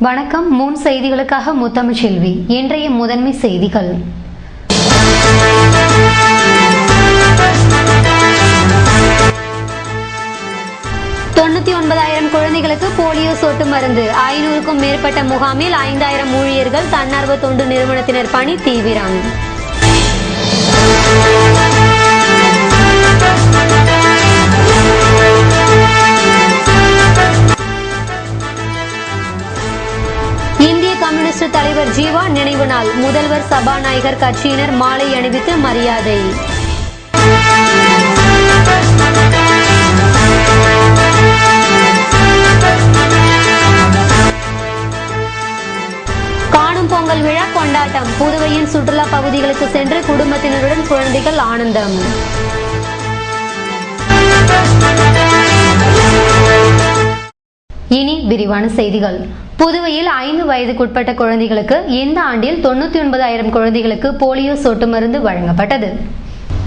வணக்கம். முன் செய்திகளுக்காக முத்தமிழ்ச்செல்வி. இன்றைய முதன்மை செய்திகள். குழந்தைகளுக்கு போலியோ சொட்டு மருந்து. 500க்கும் மேற்பட்ட முகாமில் 5000 ஊழியர்கள், தன்னார்வ தொண்டு நிறுவனத்தினர் பணி தீவிரம். இந்திய கம்யூனிஸ்ட் தலைவர் ஜீவா நினைவு நாள். முதல்வர், சபாநாயகர் கட்சியினர் மாலை அணிவித்து மரியாதை. காணும் பொங்கல் விழா கொண்டாட்டம். புதுவையின் சுற்றுலா பகுதிகளுக்கு சென்று குடும்பத்தினருடன் குழந்தைகள் ஆனந்தம். இனி விரிவான செய்திகள். புதுவையில் 5 வயதுக்குட்பட்ட குழந்தைகளுக்கு இந்த ஆண்டில் 99,000 குழந்தைகளுக்கு போலியோ சொட்டு மருந்து வழங்கப்பட்டது.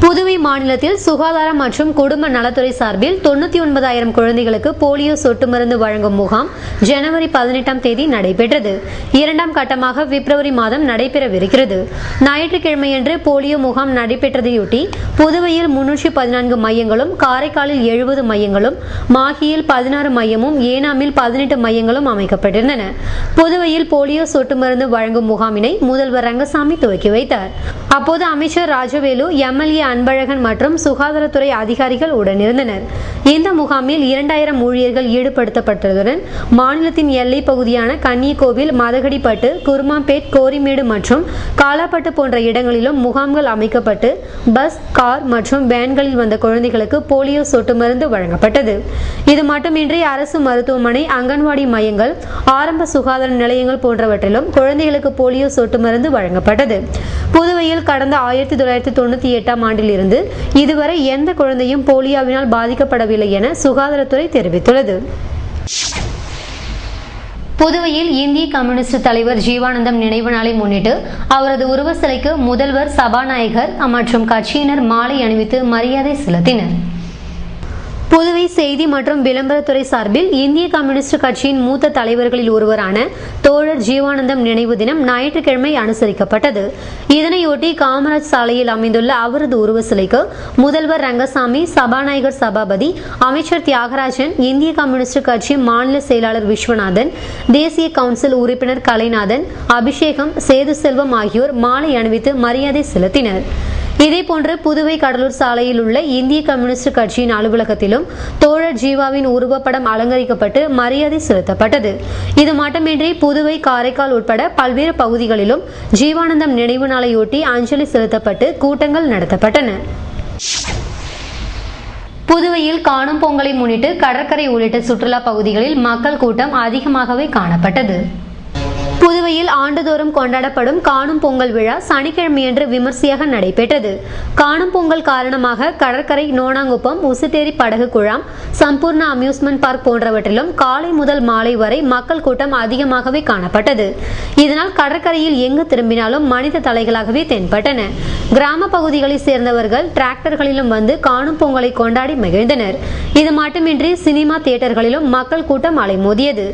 புதுவை மாநிலத்தில் சுகாதாரம் மற்றும் குடும்ப நலத்துறை சார்பில் 99,000 குழந்தைகளுக்கு போலியோ சொட்டு மருந்து வழங்கும் முகாம் ஜனவரி 18ஆம் தேதி நடைபெற்றது. 2ஆம் கட்டமாக பிப்ரவரி மாதம் நடைபெறவிருக்கிறது. ஞாயிற்றுக்கிழமையன்று போலியோ முகாம் நடைபெற்றதையொட்டி புதுவையில் 314 மையங்களும், காரைக்காலில் 70 மையங்களும், மாஹியில் 16 மையமும், ஏனாமில் 18 மையங்களும் அமைக்கப்பட்டிருந்தன. புதுவையில் போலியோ சொட்டு மருந்து வழங்கும் முகாமினை முதல்வர் ரங்கசாமி துவக்கி வைத்தார். அப்போது அமைச்சர் ராஜவேலு, எம்எல்ஏ அன்பழகன் மற்றும் சுகாதாரத்துறை அதிகாரிகள் உடனிருந்தனர். இந்த முகாமில் 2000 ஊழியர்கள் ஈடுபடுத்தப்பட்டதுடன் மாநிலத்தின் எல்லை பகுதியான கன்னியகோவில், மதகடிப்பட்டு, குருமாம்பேட், கோரிமேடு மற்றும் காலாப்பட்டு போன்ற இடங்களிலும் முகாம்கள் அமைக்கப்பட்டு பஸ், கார் மற்றும் வேன்களில் வந்த குழந்தைகளுக்கு போலியோ சொட்டு மருந்து வழங்கப்பட்டது. இது மட்டுமின்றி அரசு மருத்துவமனை, அங்கன்வாடி மையங்கள், ஆரம்ப சுகாதார நிலையங்கள் போன்றவற்றிலும் குழந்தைகளுக்கு போலியோ சொட்டு மருந்து வழங்கப்பட்டது. புதுவையில் கடந்த 1998ஆம் ஆண்டில் இருந்து இதுவரை எந்த குழந்தையும் போலியோவினால் பாதிக்கப்படவில்லை என சுகாதாரத்துறை தெரிவித்துள்ளது. புதுவையில் இந்திய கம்யூனிஸ்ட் தலைவர் ஜீவானந்தம் நினைவு நாளை முன்னிட்டு அவரது உருவ சிலைக்கு முதல்வர், சபாநாயகர் மற்றும் கட்சியினர் மாலை அணிவித்து மரியாதை செலுத்தினர். புதுவை செய்தி மற்றும் விளம்பரத்துறை சார்பில் இந்திய கம்யூனிஸ்ட் கட்சியின் மூத்த தலைவர்களில் ஒருவரான தோழர் ஜீவானந்தம் நினைவு தினம் ஞாயிற்றுக்கிழமை அனுசரிக்கப்பட்டது. இதனையொட்டி காமராஜ் சாலையில் அமைந்துள்ள அவரது உருவ சிலைக்கு முதல்வர் ரங்கசாமி, சபாநாயகர் சபாபதி, அமைச்சர் தியாகராஜன், இந்திய கம்யூனிஸ்ட் கட்சி மாநில செயலாளர் விஸ்வநாதன், தேசிய கவுன்சில் உறுப்பினர் கலைநாதன், அபிஷேகம், சேது செல்வம் ஆகியோர் மாலை அணிவித்து மரியாதை செலுத்தினர். இதேபோன்று புதுவை கடலூர் சாலையில் உள்ள இந்திய கம்யூனிஸ்ட் கட்சியின் அலுவலகத்திலும் தோழர் ஜீவாவின் உருவப்படம் அலங்கரிக்கப்பட்டு மரியாதை செலுத்தப்பட்டது. இது மட்டுமின்றி புதுவை, காரைக்கால் உட்பட பல்வேறு பகுதிகளிலும் ஜீவானந்தம் நினைவு நாளையொட்டி அஞ்சலி செலுத்தப்பட்டு கூட்டங்கள் நடத்தப்பட்டன. புதுவையில் காணும் பொங்கலை முன்னிட்டு கடற்கரை உள்ளிட்ட சுற்றுலா பகுதிகளில் மக்கள் கூட்டம் அதிகமாகவே காணப்பட்டது. புதுவையில் ஆண்டுதோறும் கொண்டாடப்படும் காணும் பொங்கல் விழா சனிக்கிழமையன்று விமர்சையாக நடைபெற்றது. காணும் பொங்கல் காரணமாக கடற்கரை, நோனாங்குப்பம், உசுட்டேரி படகு குழாம், சம்பூர்ணா அம்யூஸ்மெண்ட் பார்க் போன்றவற்றிலும் காலை முதல் மாலை வரை மக்கள் கூட்டம் அதிகமாகவே காணப்பட்டது. இதனால் கடற்கரையில் எங்கு திரும்பினாலும் மனித தலைகளாகவே தென்பட்டன. கிராம பகுதிகளை சேர்ந்தவர்கள் டிராக்டர்களிலும் வந்து காணும் பொங்கலை கொண்டாடி மகிழ்ந்தனர். இது மட்டுமின்றி சினிமா தியேட்டர்களிலும் மக்கள் கூட்டம் அலைமோதியது.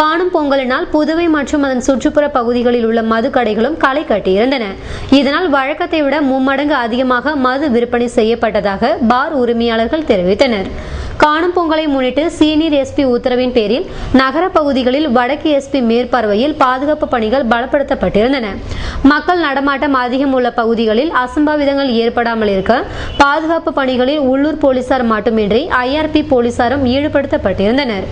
காணும் பொங்கலினால் புதுவை மற்றும் அதன் சுற்றுப்புற பகுதிகளில் உள்ள மது கடைகளும் களை கட்டியிருந்தன. இதனால் வழக்கத்தை விட 3 மடங்கு அதிகமாக மது விற்பனை செய்யப்பட்டதாக பார் உரிமையாளர்கள் தெரிவித்தனர். காணும் பொங்கலை முன்னிட்டு சீனியர் எஸ்பி உத்தரவின் பேரில் நகர பகுதிகளில் வடக்கு எஸ்பி மேற்பார்வையில் பாதுகாப்பு பணிகள் பலப்படுத்தப்பட்டிருந்தன. மக்கள் நடமாட்டம் அதிகம் உள்ள பகுதிகளில் அசம்பாவிதங்கள் ஏற்படாமல் இருக்க பாதுகாப்பு பணிகளில் உள்ளூர் போலீசார் மட்டுமின்றி IRP போலீசாரும் ஈடுபடுத்தப்பட்டிருந்தனர்.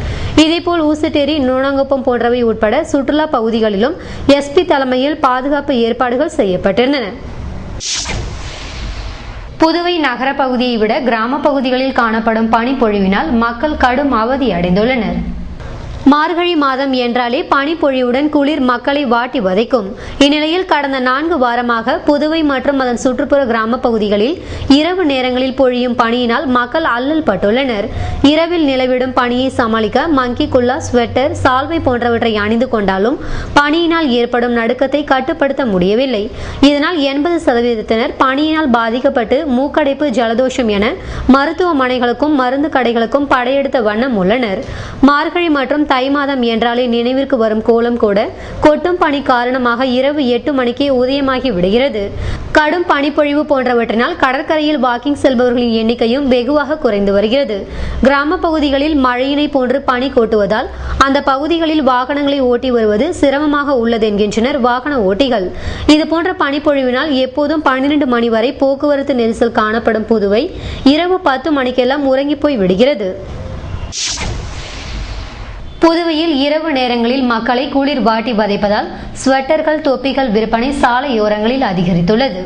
இதேபோல் ஊசுட்டேரி, நோனாங்குப்பம் போன்றவை உட்பட சுற்றுலா பகுதிகளிலும் எஸ்பி தலைமையில் பாதுகாப்பு ஏற்பாடுகள் செய்யப்பட்டிருந்தன. புதுவை நகர பகுதியை விட கிராம பகுதிகளில் காணப்படும் பனிப்பொழிவினால் மக்கள் கடும் அவதி அடைந்துள்ளனர். மார்கழி மாதம் என்றாலே பனிப்பொழிவுடன் குளிர் மக்களை வாட்டி வதைக்கும். இந்நிலையில் கடந்த 4 வாரமாக புதுவை மற்றும் அதன் சுற்றுப்புற கிராம பகுதிகளில் இரவு நேரங்களில் பொழியும் பனியினால் மக்கள் அல்லல் பட்டுள்ளனர். இரவில் நிலவிடும் பனியை சமாளிக்க மங்கி குல்லா, ஸ்வெட்டர், சால்வை போன்றவற்றை அணிந்து கொண்டாலும் பனியினால் ஏற்படும் நடுக்கத்தை கட்டுப்படுத்த முடியவில்லை. இதனால் 80% பனியினால் பாதிக்கப்பட்டு மூக்கடைப்பு, ஜலதோஷம் என மருத்துவமனைகளுக்கும் மருந்து கடைகளுக்கும் படையெடுத்த வண்ணம் உள்ளனர். மார்கழி மற்றும் தை மாதம் என்றாலே நினைவிற்கு வரும் கோலம் கூட கொட்டும் பனி காரணமாக இரவு 8 மணிக்கே உதயமாகி விடுகிறது. கடும் பனிப்பொழிவு போன்றவற்றினால் கடற்கரையில் வாக்கிங் செல்பவர்களின் எண்ணிக்கையும் வெகுவாக குறைந்து வருகிறது. கிராம பகுதிகளில் மழையினை போன்று பனி கொட்டுவதால் அந்த பகுதிகளில் வாகனங்களை ஓட்டி வருவது சிரமமாக உள்ளது என்கின்றனர் வாகன ஓட்டிகள். இதுபோன்ற பனிப்பொழிவினால் எப்போதும் 12 மணி வரை போக்குவரத்து நெரிசல் காணப்படும் புதுவை இரவு 10 மணிக்கெல்லாம் உறங்கி போய் விடுகிறது. புதுவையில் இரவு நேரங்களில் மக்களை குளிர் வாட்டி வதைப்பதால் ஸ்வெட்டர்கள், தொப்பிகள் விற்பனை சாலையோரங்களில் அதிகரித்துள்ளது.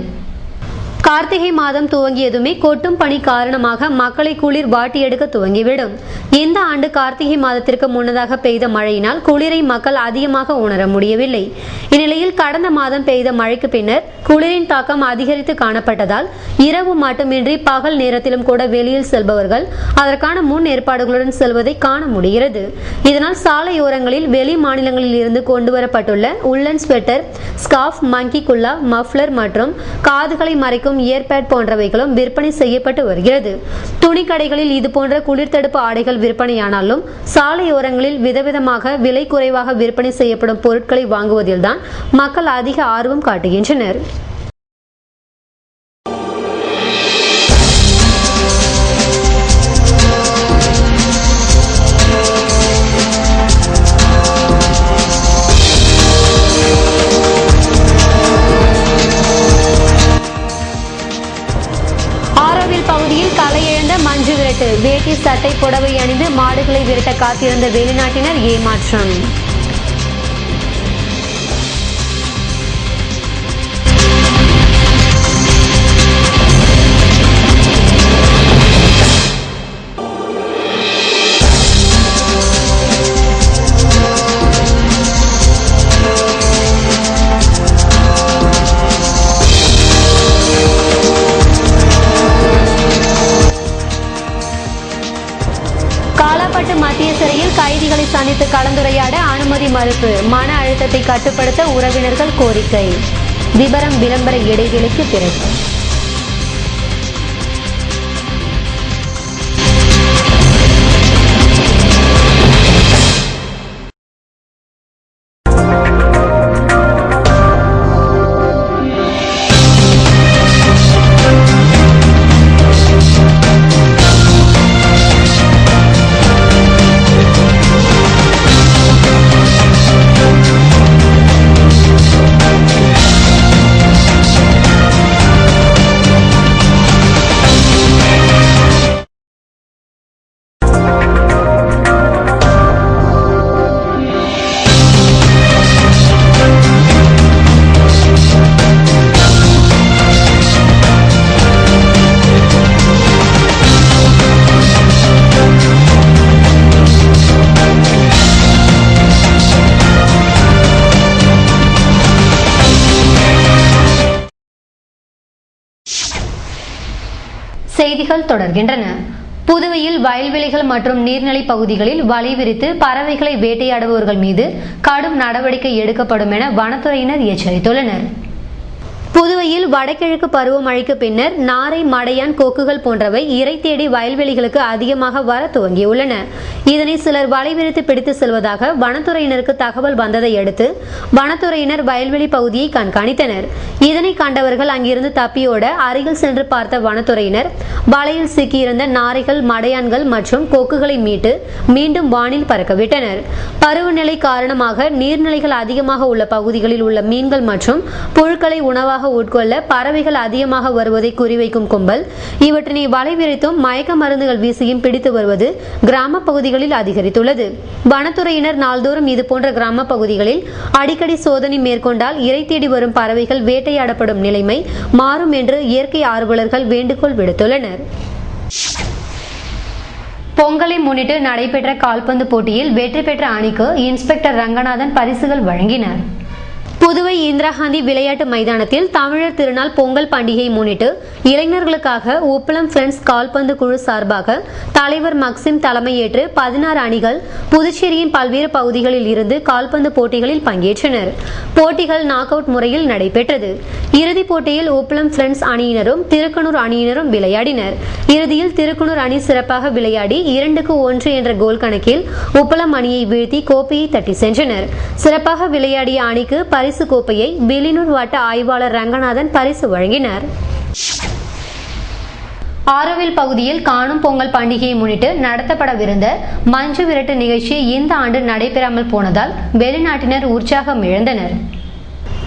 கார்த்திகை மாதம் துவங்கியதுமே கொட்டும் பனி காரணமாக மக்களை குளிர் வாட்டி எடுக்க துவங்கிவிடும். இந்த ஆண்டு கார்த்திகை மாதத்திற்கு முன்னதாக பெய்த மழையினால் குளிரை மக்கள் அதிகமாக உணர முடியவில்லை. இந்நிலையில் கடந்த மாதம் பெய்த மழைக்கு பின்னர் குளிரின் தாக்கம் அதிகரித்து காணப்பட்டதால் இரவு மட்டுமின்றி பகல் நேரத்திலும் கூட வெளியில் செல்பவர்கள் அதற்கான முன் ஏற்பாடுகளுடன் செல்வதை காண முடிகிறது. இதனால் சாலையோரங்களில் வெளி மாநிலங்களில் இருந்து கொண்டுவரப்பட்டுள்ள உள்ளன் ஸ்வெட்டர், ஸ்கார்ஃப், மங்கி குல்லா, மஃப்ளர் மற்றும் காதுகளை மறைக்கும் ஏர்பேட் போன்றவைகளும் விற்பனை செய்யப்பட்டு வருகிறது. துணிக்கடைகளில் இதுபோன்ற குளிர் தடுப்பு ஆடைகள் விற்பனையானாலும் சாலையோரங்களில் விதவிதமாக விலை குறைவாக விற்பனை செய்யப்படும் பொருட்களை வாங்குவதில்தான் மக்கள் அதிக ஆர்வம் காட்டுகின்றனர். பகுதியில் களையிழந்த மஞ்சு விரட்டு, வேட்டி சட்டை புடவை அணிந்து மாடுகளை விரட்ட காத்திருந்த வெளிநாட்டினர் ஏமாற்றம். மத்திய சிறையில் கைதிகளை சந்தித்து கலந்துரையாட அனுமதி மறுப்பு, மன அழுத்தத்தை கட்டுப்படுத்த உறவினர்கள் கோரிக்கை. விபரம் விளம்பர இடைவெளிக்கு பிறகு. செய்திகள் தொடர்கின்றன. புதுவையில் வயல்வெளிகள் மற்றும் நீர்நிலை பகுதிகளில் வலை விரித்து பறவைகளை வேட்டையாடுபவர்கள் மீது கடும் நடவடிக்கை எடுக்கப்படும் என வனத்துறையினர் எச்சரித்துள்ளனர். புதுவையில் வடகிழக்கு பருவமழைக்கு பின்னர் நாரை, மடையான், கொக்குகள் போன்றவை இரை தேடி வயல்வெளிகளுக்கு அதிகமாக வர துவங்கியுள்ளன. இதனை சிலர் வலை விரித்து பிடித்து செல்வதாக வனத்துறையினருக்கு தகவல் வந்ததை அடுத்து வனத்துறையினர் வயல்வெளி பகுதியை கண்காணித்தனர். இதனை கண்டவர்கள் அங்கிருந்து தப்பியோட அருகில் சென்று பார்த்த வனத்துறையினர் வலையில் சிக்கியிருந்த நாரைகள், மடையான்கள் மற்றும் கொக்குகளை மீட்டு மீண்டும் வானில் பறக்கவிட்டனர். பருவநிலை காரணமாக நீர்நிலைகள் அதிகமாக உள்ள பகுதிகளில் உள்ள மீன்கள் மற்றும் புழுக்களை உணவாக உட்கொள்ள பறவைகள் அதிகமாக வருவதை குறிவைக்கும் கும்பல் இவற்றினை வலை விரித்தும் மயக்க மருந்துகள் வீசியும் பிடித்து வருவது கிராம பகுதிகளில் அதிகரித்துள்ளது. வனத்துறையினர் நாள்தோறும் இதுபோன்ற கிராம பகுதிகளில் அடிக்கடி சோதனை மேற்கொண்டால் இரை தேடி வரும் பறவைகள் வேட்டையாடப்படும் நிலைமை மாறும் என்று இயற்கை ஆர்வலர்கள் வேண்டுகோள் விடுத்துள்ளனர். பொங்கலை முன்னிட்டு நடைபெற்ற கால்பந்து போட்டியில் வெற்றி பெற்ற அணிக்கு இன்ஸ்பெக்டர் ரங்கநாதன் பரிசுகள் வழங்கினார். புதுவை இந்திரா காந்தி விளையாட்டு மைதானத்தில் தமிழர் திருநாள் பொங்கல் பண்டிகையை முன்னிட்டு இளைஞர்களுக்காக உப்பளம் ஃப்ரெண்ட்ஸ் கால்பந்து குழு சார்பாக தலைவர் மக்சிம் தலைமையேற்று 16 அணிகள் புதுச்சேரியின் பல்வேறு பகுதிகளில் இருந்து கால்பந்து போட்டிகளில் பங்கேற்றனர். போட்டிகள் நாக் அவுட் முறையில் நடைபெற்றது. இறுதிப் போட்டியில் உப்பளம் ஃப்ரெண்ட்ஸ் அணியினரும் திருக்கனூர் அணியினரும் விளையாடினர். இறுதியில் திருக்கனூர் அணி சிறப்பாக விளையாடி 2-1 என்ற கோல் கணக்கில் உப்பளம் அணியை வீழ்த்தி கோப்பையை தட்டி சென்றனர். சிறப்பாக விளையாடிய அணிக்கு பரிசு கோப்பையை வில்லியனூர் வட்ட ஆய்வாளர் ரங்கநாதன் பரிசு வழங்கினார். ஆரோவில் பகுதியில் காணும் பொங்கல் பண்டிகையை முன்னிட்டு நடத்தப்படவிருந்த மஞ்சு விரட்டு நிகழ்ச்சி இந்த ஆண்டு நடைபெறாமல் போனதால் வெளிநாட்டினர் உற்சாகம் இழந்தனர்.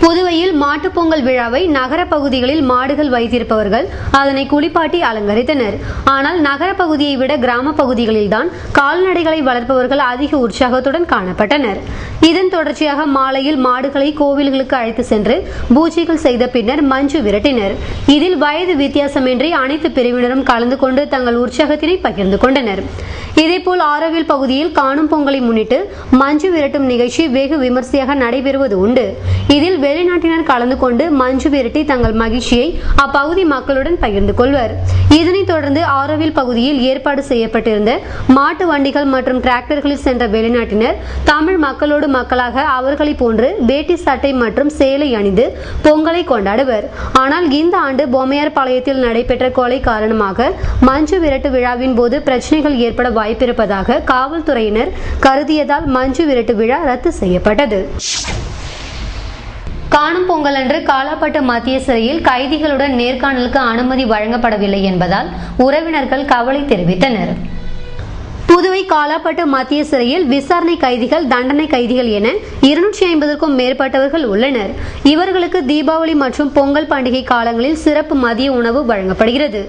புதுவையில் மாட்டுப்பொங்கல் விழாவை நகர பகுதிகளில் மாடுகள் வைத்திருப்பவர்கள் அதனை குளிப்பாட்டி அலங்கரித்தனர். ஆனால் நகர பகுதியை விட கிராம பகுதிகளில்தான் கால்நடைகளை வளர்ப்பவர்கள் அதிக உற்சாகத்துடன் காணப்பட்டனர். இதன் தொடர்ச்சியாக மாலையில் மாடுகளை கோவில்களுக்கு அழைத்து சென்று பூஜைகள் செய்த பின்னர் மஞ்சு விரட்டினர். இதில் வயது வித்தியாசமின்றி அனைத்து பிரிவினரும் கலந்து கொண்டு தங்கள் உற்சாகத்தினை பகிர்ந்து கொண்டனர். இதேபோல் ஆரோவில் பகுதியில் காணும் பொங்கலை முன்னிட்டு மஞ்சு விரட்டும் நிகழ்ச்சி வெகு விமர்சையாக நடைபெறுவது உண்டு. இதில் வெளிநாட்டினர் கலந்து கொண்டு மஞ்சு விரட்டி தங்கள் மகிழ்ச்சியை அப்பகுதி மக்களுடன் பகிர்ந்து கொள்வர். இதனைத் தொடர்ந்து ஆரோவில் பகுதியில் ஏற்பாடு செய்யப்பட்டிருந்த மாட்டு வண்டிகள் மற்றும் டிராக்டர்களில் சென்ற வெளிநாட்டினர் தமிழ் மக்களோடு மக்களாக அவர்களை போன்று வேட்டி சட்டை மற்றும் சேலை அணிந்து பொங்கலை கொண்டாடுவர். ஆனால் இந்த ஆண்டு பொம்மையார் பாளையத்தில் நடைபெற்ற கொலை காரணமாக மஞ்சு விரட்டு விழாவின் போது பிரச்சனைகள் ஏற்பட வாய்ப்பிருப்பதாக காவல்துறையினர் கருதியதால் மஞ்சு விரட்டு விழா ரத்து செய்யப்பட்டது. காணும் பொங்கல் அன்று காலாப்பட்டு மத்திய சிறையில் கைதிகளுடன் நேர்காணலுக்கு அனுமதி வழங்கப்படவில்லை என்பதால் உறவினர்கள் கவலை தெரிவித்தனர். புதுவை காலாப்பட்டு மத்திய சிறையில் விசாரணை கைதிகள், தண்டனை கைதிகள் என 250க்கும் மேற்பட்டவர்கள் உள்ளனர். இவர்களுக்கு தீபாவளி மற்றும் பொங்கல் பண்டிகை காலங்களில் சிறப்பு மதிய உணவு வழங்கப்படுகிறது.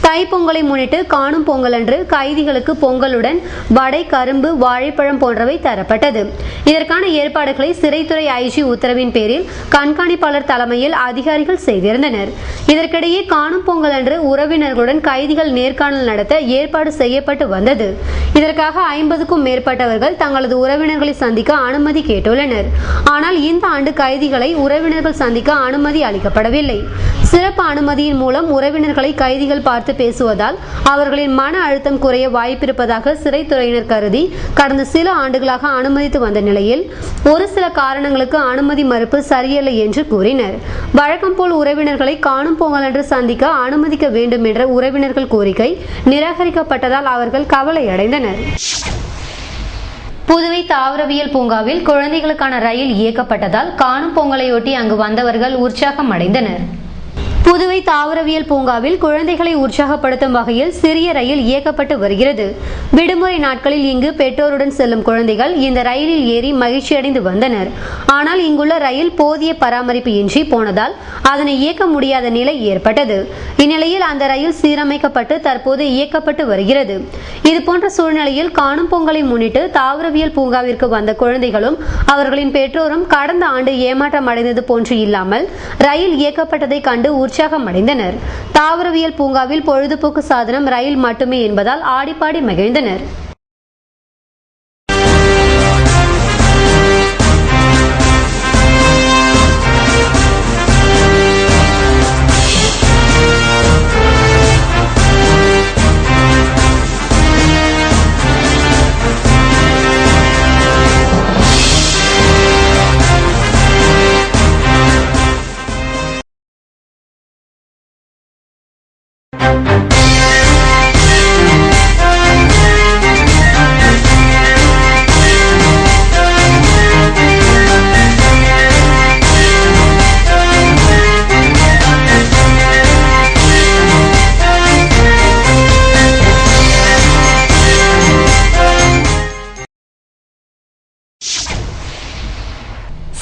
தை பொங்கலை முன்னிட்டு காணும் பொங்கல் அன்று கைதிகளுக்கு பொங்கலுடன் வடை, கரும்பு, வாழைப்பழம் போன்றவை தரப்பட்டது. இதற்கான ஏற்பாடுகளை சிறைத்துறை ஐஜி உத்தரவின் பேரில் கண்காணிப்பாளர் தலைமையில் அதிகாரிகள் செய்திருந்தனர். இதற்கிடையே காணும் பொங்கல் அன்று உறவினர்களுடன் கைதிகள் நேர்காணல் நடத்த ஏற்பாடு செய்யப்பட்டு வந்தது. இதற்காக 50க்கும் மேற்பட்டவர்கள் தங்களது உறவினர்களை சந்திக்க அனுமதி கேட்டுள்ளனர். ஆனால் இந்த ஆண்டு கைதிகளை உறவினர்கள் சந்திக்க அனுமதி அளிக்கப்படவில்லை. சிறப்பு அனுமதியின் மூலம் உறவினர்களை கைதிகள் பார்த்து பேசுவதால் அவர்களின் மன அழுத்தம் குறைய வாய்ப்பிருப்பதாக சிறைத்துறையினர் கருதி கடந்த சில ஆண்டுகளாக அனுமதித்து வந்த நிலையில் ஒரு சில காரணங்களுக்கு அனுமதி மறுப்பு சரியல்ல என்று கூறினர். வழக்கம் போல் உறவினர்களை காணும் பொங்கல் அன்று சந்திக்க அனுமதிக்க வேண்டும் என்ற உறவினர்கள் கோரிக்கை நிராகரிக்கப்பட்டதால் அவர்கள் கவலை அடைந்தனர். புதுவை தாவரவியல் பூங்காவில் குழந்தைகளுக்கான ரயில் இயக்கப்பட்டதால் காணும் பொங்கலையொட்டி அங்கு வந்தவர்கள் உற்சாகம் அடைந்தனர். புதுவை தாவரவியல் பூங்காவில் குழந்தைகளை உற்சாகப்படுத்தும் வகையில் சிறிய ரயில் இயக்கப்பட்டு வருகிறது. விடுமுறை நாட்களில் இங்கு பெற்றோருடன் செல்லும் குழந்தைகள் இந்த ரயிலில் ஏறி மகிழ்ச்சியடைந்து வந்தனர். ஆனால் இங்குள்ள ரயில் போதிய பராமரிப்பு இன்றி போனதால் அதனை இயக்க முடியாத நிலை ஏற்பட்டது. இந்நிலையில் அந்த ரயில் சீரமைக்கப்பட்டு தற்போது இயக்கப்பட்டு வருகிறது. இதுபோன்ற சூழ்நிலையில் காணும் பொங்கலை முன்னிட்டு தாவரவியல் பூங்காவிற்கு வந்த குழந்தைகளும் அவர்களின் பெற்றோரும் கடந்த ஆண்டு ஏமாற்றம் அடைந்தது போன்று இல்லாமல் ரயில் இயக்கப்பட்டதை கண்டு உற்சாகம் அடைந்தனர். தாவரவியல் பூங்காவில் பொழுதுபோக்கு சாதனம் ரயில் மட்டுமே என்பதால் ஆடிப்பாடி மகிழ்ந்தனர்.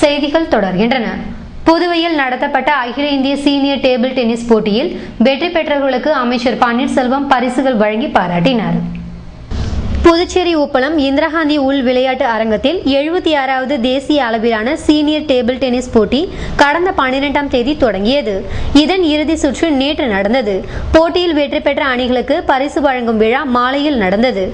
செய்திகள் தொடர்கின்றன. புதுவையில் நடத்தப்பட்ட அகில இந்திய சீனியர் டேபிள் டென்னிஸ் போட்டியில் வெற்றி பெற்றவர்களுக்கு அமைச்சர் பன்னீர்செல்வம் பரிசுகள் வழங்கி பாராட்டினார். புதுச்சேரி உப்பளம் இந்திரா காந்தி உள் விளையாட்டு அரங்கத்தில் 76வது தேசிய அளவிலான சீனியர் டேபிள் டென்னிஸ் போட்டி கடந்த 12ஆம் தேதி தொடங்கியது. இதன் இறுதி சுற்று நேற்று நடந்தது. போட்டியில் வெற்றி பெற்ற அணிகளுக்கு பரிசு வழங்கும் விழா மாலையில் நடந்தது.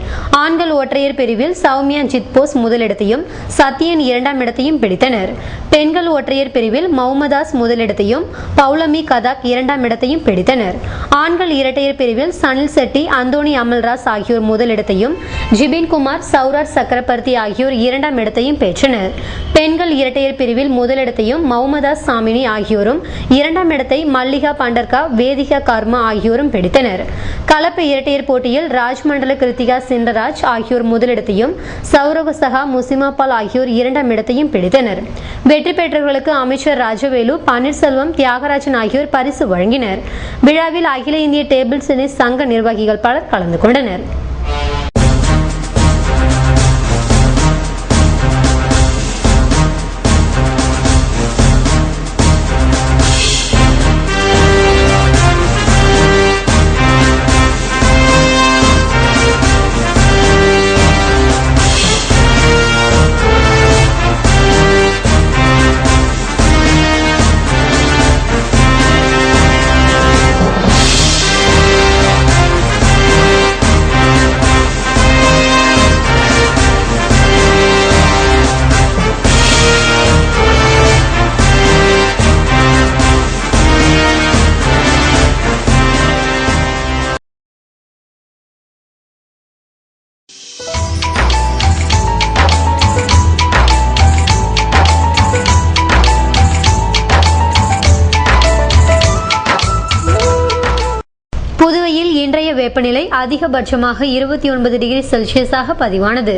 ஆண்கள் ஒற்றையர் பிரிவில் சௌமியா ஜித்போஸ் முதலிடத்தையும் சத்யன் 2ஆம் இடத்தையும் பிடித்தனர். பெண்கள் ஒற்றையர் பிரிவில் மௌமதாஸ் முதலிடத்தையும் பௌலமி கதாக் 2ஆம் இடத்தையும் பிடித்தனர். ஆண்கள் இரட்டையர் பிரிவில் சனில் செட்டி அந்தோனி அமல்ராஜ் ஆகியோர் முதலிடத்தையும் ஜிபின் குமார் சௌரார் சக்கரவர்த்தி ஆகியோர் 2ஆம் இடத்தையும் பெற்றனர். பெண்கள் இரட்டையர் பிரிவில் முதலிடத்தையும் மௌமதாஸ் சாமினி ஆகியோரும் 2ஆம் இடத்தை மல்லிகா பண்டர்கா வேதிகா கர்மா ஆகியோரும் பிடித்தனர். கலப்பு இரட்டையர் போட்டியில் ராஜ்மண்டல கிருத்திகா சிண்டராஜ் ஆகியோர் முதலிடத்தையும் சௌரவ சகா முசிமா பால் ஆகியோர் 2ஆம் இடத்தையும் பிடித்தனர். வெற்றி பெற்றவர்களுக்கு அமைச்சர் ராஜவேலு பன்னீர்செல்வம் தியாகராஜன் ஆகியோர் பரிசு வழங்கினர். விழாவில் அகில இந்திய டேபிள் டென்னிஸ் சங்க நிர்வாகிகள் பலர் கலந்து கொண்டனர். புதுவையில் இன்றைய வெப்பநிலை அதிகபட்சமாக 29 டிகிரி செல்சியஸாக பதிவானது.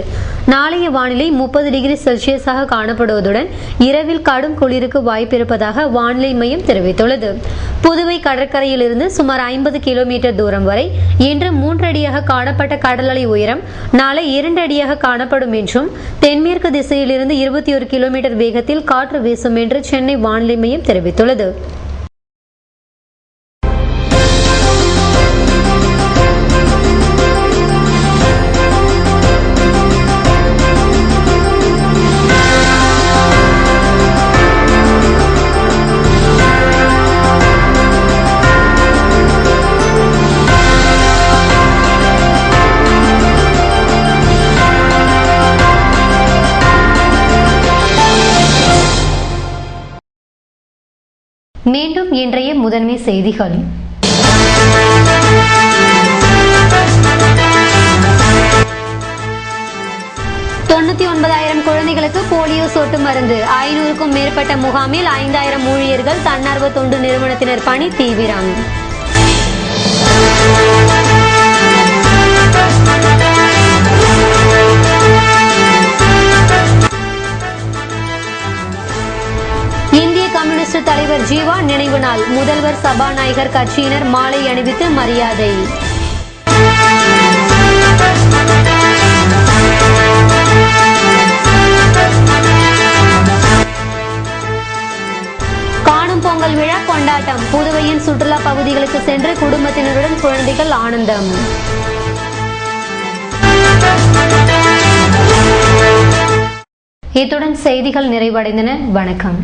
நாளைய வானிலை 30 டிகிரி செல்சியஸாக காணப்படுவதுடன் இரவில் கடும் குளிருக்கு வாய்ப்பிருப்பதாக வானிலை மையம் தெரிவித்துள்ளது. புதுவை கடற்கரையிலிருந்து சுமார் 50 கிலோமீட்டர் தூரம் வரை இன்று 3 அடியாக காணப்பட்ட கடல் அலை உயரம் நாளை 2 அடியாக காணப்படும் என்றும் தென்மேற்கு திசையிலிருந்து 21 கிலோமீட்டர் வேகத்தில் காற்று வீசும் என்று சென்னை வானிலை மையம் தெரிவித்துள்ளது. மீண்டும் இன்றைய முதன்மை செய்திகள். குழந்தைகளுக்கு போலியோ சொட்டு மருந்து 500க்கும் மேற்பட்ட முகாமில் 5000 ஊழியர்கள் தன்னார்வ தொண்டு நிறுவனத்தினர் பணி தீவிரம். இந்திய கம்யூனிஸ்ட் தலைவர் ஜீவா நினைவு நாள் முதல்வர் சபாநாயகர் கட்சியினர் மாலை அணிவித்து மரியாதை. காணும் பொங்கல் விழா கொண்டாட்டம் புதுவையின் சுற்றுலா பகுதிகளுக்கு சென்று குடும்பத்தினருடன் குழந்தைகள் ஆனந்தம். இத்துடன் செய்திகள் நிறைவடைந்தன. வணக்கம்.